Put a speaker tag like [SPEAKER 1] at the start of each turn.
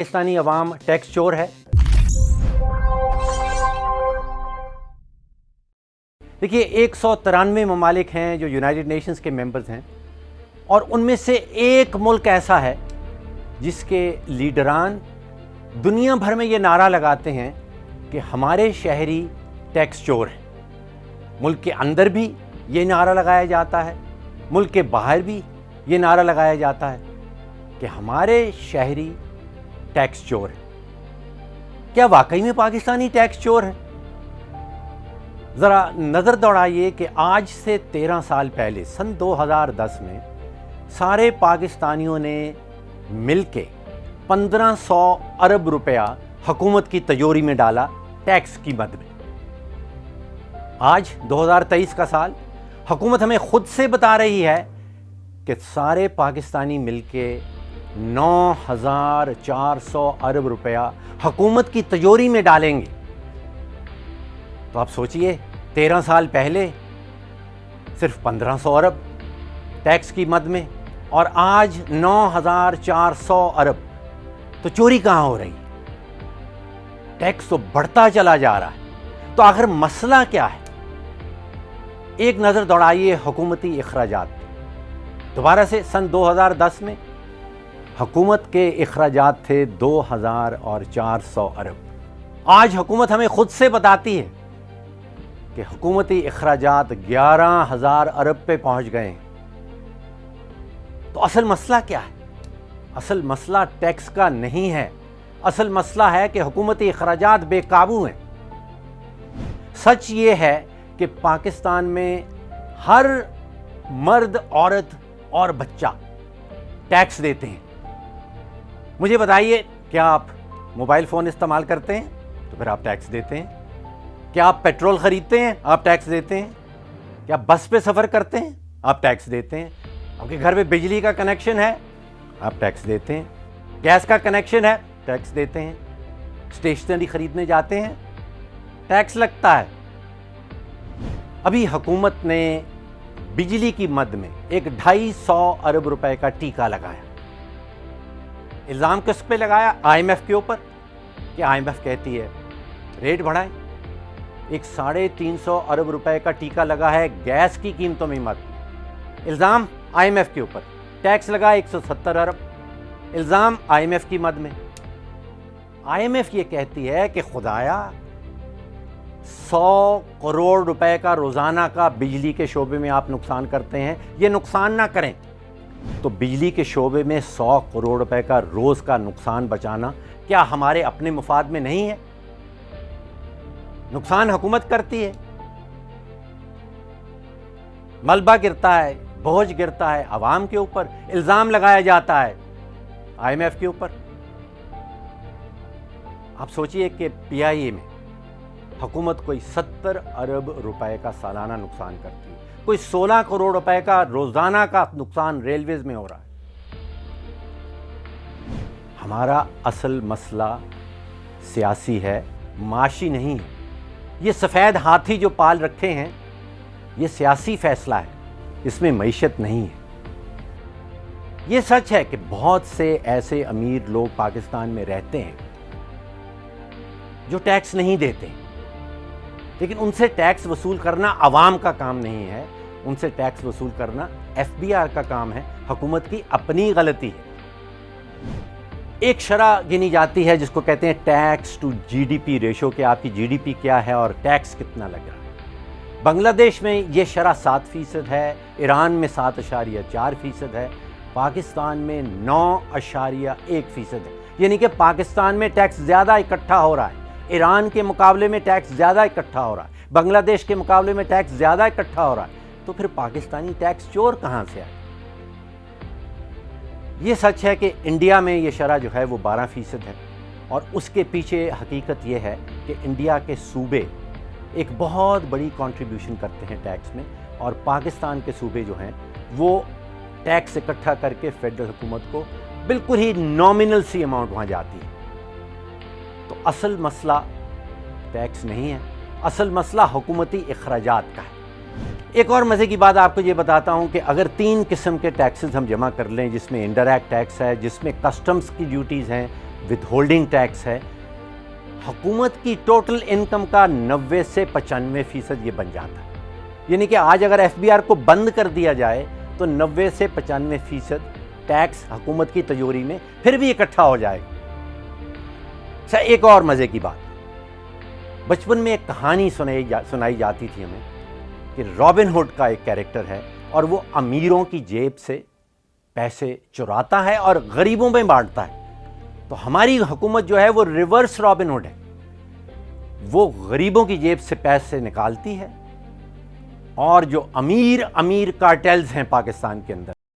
[SPEAKER 1] पाकिस्तानी अवाम tax चोर है। देखिए 193 ममालिक हैं जो यूनाइटेड नेशंस के मेंबर्स हैं और उनमें से एक मुल्क ऐसा है जिसके लीडरान दुनिया भर में ये नारा लगाते हैं कि हमारे शहरी टैक्स चोर हैं। मुल्क के अंदर भी ये नारा लगाया जाता है, मुल्क के बाहर भी ये नारा लगाया जाता है कि हमारे शहरी टैक्स चोर हैं। क्या वाकई में पाकिस्तानी टैक्स चोर हैं? ज़रा नज़र दौड़ाइए कि आज से 13 साल पहले सन 2010 में सारे पाकिस्तानियों ने मिलके 1500 अरब रुपया हुकूमत की तिजोरी में डाला टैक्स की मद में। आज 2023 का साल, हुकूमत हमें खुद से बता रही है कि सारे पाकिस्तानी मिलके 9400 अरब रुपया हुकूमत की तिजोरी में डालेंगे। तो आप सोचिए 13 साल पहले सिर्फ 1500 अरब टैक्स की मद में और आज 9400 अरब। तो चोरी कहाँ हो रही? टैक्स तो बढ़ता चला जा रहा है। तो आखिर मसला क्या है? एक नज़र दौड़ाइए हुकूमती इखराजात। दोबारा से सन 2010 में हुकूमत के इखराजात थे 2400 अरब। आज हुकूमत हमें खुद से बताती है कि हुकूमती इखराजात 11000 अरब पे पहुंच गए हैं। तो असल मसला क्या है? असल मसला टैक्स का नहीं है। असल मसला है कि हुकूमती इखराजात बेकाबू हैं। सच ये है कि पाकिस्तान में हर मर्द, औरत और बच्चा टैक्स देते हैं। मुझे बताइए, क्या आप मोबाइल फ़ोन इस्तेमाल करते हैं? तो फिर आप टैक्स देते हैं। क्या आप पेट्रोल ख़रीदते हैं? आप टैक्स देते हैं। क्या आप बस पे सफ़र करते हैं? आप टैक्स देते हैं। आपके घर में बिजली का कनेक्शन है? आप टैक्स देते हैं। गैस का कनेक्शन है? टैक्स देते हैं। स्टेशनरी ख़रीदने जाते हैं? टैक्स लगता है। अभी हुकूमत ने बिजली की मद में एक 250 अरब रुपए का टीका लगाया। इल्ज़ाम किस पे लगाया? IMF के ऊपर कि IMF कहती है रेट बढ़ाएं। एक 350 अरब रुपए का टीका लगा है गैस की कीमतों में मद। इल्ज़ाम IMF के ऊपर। टैक्स लगा 170 अरब। इल्ज़ाम IMF की मद में। IMF ये कहती है कि खुदाया 100 करोड़ रुपए का रोज़ाना का बिजली के शोबे में आप नुकसान करते हैं, ये नुकसान ना करें। तो बिजली के शोबे में 100 करोड़ रुपए का रोज़ का नुकसान बचाना क्या हमारे अपने मुफाद में नहीं है? नुकसान हुकूमत करती है। मलबा गिरता है, बोझ गिरता है अवाम के ऊपर। इल्ज़ाम लगाया जाता है IMF के ऊपर। आप सोचिए कि PIA में हुकूमत कोई 70 अरब रुपए का सालाना नुकसान करती है। कोई 16 करोड़ रुपए का रोज़ाना का नुकसान रेलवेज़ में हो रहा है। हमारा असल मसला सियासी है, माशी नहीं है। ये सफ़ेद हाथी जो पाल रखे हैं, ये सियासी फ़ैसला है, इसमें मईशत नहीं है। ये सच है कि बहुत से ऐसे अमीर लोग पाकिस्तान में रहते हैं जो टैक्स नहीं देते, लेकिन उनसे टैक्स वसूल करना अवाम का काम नहीं है। उनसे टैक्स वसूल करना FBR का काम है। हुकूमत की अपनी गलती है। एक शरह गिनी जाती है जिसको कहते हैं टैक्स टू GDP रेशो, कि आपकी GDP क्या है और टैक्स कितना लग रहा है। बांग्लादेश में ये शरह 7% है, ईरान में 7.4% है, पाकिस्तान में 9.1% है। यानी कि पाकिस्तान में टैक्स ज़्यादा इकट्ठा हो रहा है, ईरान के मुकाबले में टैक्स ज़्यादा इकट्ठा हो रहा है, बांग्लादेश के मुकाबले में टैक्स ज़्यादा इकट्ठा हो रहा है। तो फिर पाकिस्तानी टैक्स चोर कहाँ से आए? ये सच है कि इंडिया में ये शरह जो है वो 12% है और उसके पीछे हकीकत ये है कि इंडिया के सूबे एक बहुत बड़ी कंट्रीब्यूशन करते हैं टैक्स में, और पाकिस्तान के सूबे जो हैं वो टैक्स इकट्ठा करके फेडरल हुकूमत को बिल्कुल ही नॉमिनल सी अमाउंट वहाँ जाती है। तो असल मसला टैक्स नहीं है, असल मसला हुकूमती इखराजात का है। एक और मज़े की बात आपको ये बताता हूँ कि अगर 3 किस्म के टैक्सेस हम जमा कर लें, जिसमें इंडायरेक्ट टैक्स है, जिसमें कस्टम्स की ड्यूटीज़ हैं, ود ہولڈنگ ٹیکس ہے، حکومت کی ٹوٹل انکم کا 90 سے 95% یہ بن جاتا ہے. یعنی کہ آج اگر ایف بی آر کو بند کر دیا جائے تو 90 سے 95% ٹیکس حکومت کی تجوری میں پھر بھی اکٹھا ہو جائے گا. اچھا، ایک اور مزے کی بات، بچپن میں ایک کہانی سنائی جاتی تھی ہمیں کہ رابن ہوڈ کا ایک کیریکٹر ہے اور وہ امیروں کی جیب سے پیسے چراتا ہے اور غریبوں میں بانٹتا ہے. تو ہماری حکومت جو ہے وہ ریورس رابن ہوڈ ہے، وہ غریبوں کی جیب سے پیسے نکالتی ہے، اور جو امیر کارٹیلز ہیں پاکستان کے اندر